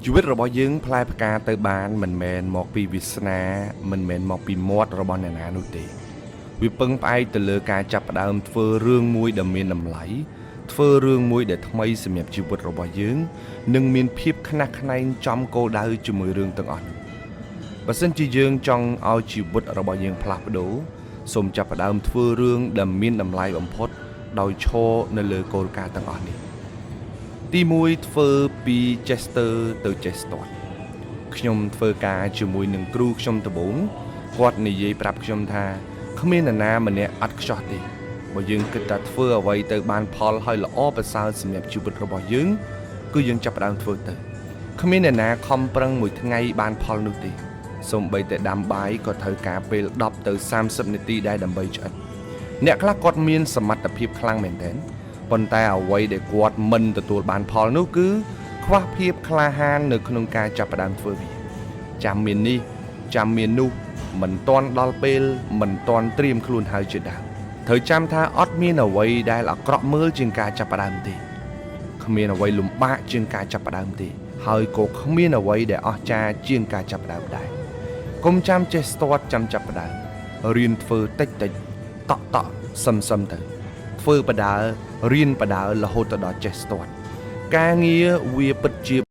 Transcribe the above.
ជីវិតរបស់យើងផ្លែផ្កាទៅបានមិនមែនមកពីវាសនាមិនមែនមកពីមាត់របស់អ្នកណានោះទេវាពឹងផ្អែកទៅលើការចាប់ផ្ដើមធ្វើរឿងមួយដែលមានតម្លៃធ្វើរឿងមួយដែលថ្មីសម្រាប់ជីវិតរបស់យើងនិងមានភាពខ្នះខ្នែងចំគោលដៅជាមួយរឿងទាំងអស់នោះបើសិនជាយើងចង់ឲ្យជីវិតរបស់យើងផ្លាស់ប្ដូរសូមចាប់ផ្ដើមធ្វើរឿងដែលមានតម្លៃបំផុតដោយឈរនៅលើគោលការណ៍ទាំងអស់នេះទី1ធ្វើពី Chester ទៅ Chester ខ្ញុំធ្វើការជាមួយនឹងគ្រូខ្ញុំដំបូងគាត់និយាយប្រាប់ខ្ញុំថាគ្មាននរណាម្នាក់អត់ខ្ចោះទេបើយើងគិតថាធ្វើអ្វីទៅបានផលហើយល្អប្រសើរសម្រាប់ជីវិតរបស់យើងគឺយើងចាប់ផ្ដើមធ្វើទៅគ្មាននរណាខំប្រឹងមួយថ្ងៃបានផលនោះទេសូម្បីតែដាំបាយក៏ត្រូវការពេល10ទៅ30នាទីដែរដើម្បីឆ្អិនអ្នកខ្លះគាត់មានសមត្ថភាពខ្លាំងមែនទែនប៉ុន្តែអ្វីដែលគាត់មិនទទួលបានផលនោះគឺខ្វះភាពក្លាហាននៅក្នុងការចាប់ផ្ដើមធ្វើវាចាំមាននេះចាំមាននោះមិនទាន់ដល់ពេលមិនទាន់ត្រៀមខ្លួនហើយជាដើមត្រូវចាំថាអត់មានអ្វីដែលអាក្រក់មើលជាងការចាប់ផ្ដើមទេគ្មានអ្វីលំបាកជាងការចាប់ផ្ដើមទេហើយក៏គ្មានអ្វីដែលអស្ចារ្យជាងការចាប់ផ្ដើមដែរកុំចាំចេះស្ទាត់ចាំចាប់ផ្ដើមរៀនធ្វើតិចតិចតក់សឹមទៅធ្វើបដាលរៀនបដាលរហូតដល់ចេះស្ទាត់ការងារវាពិតជា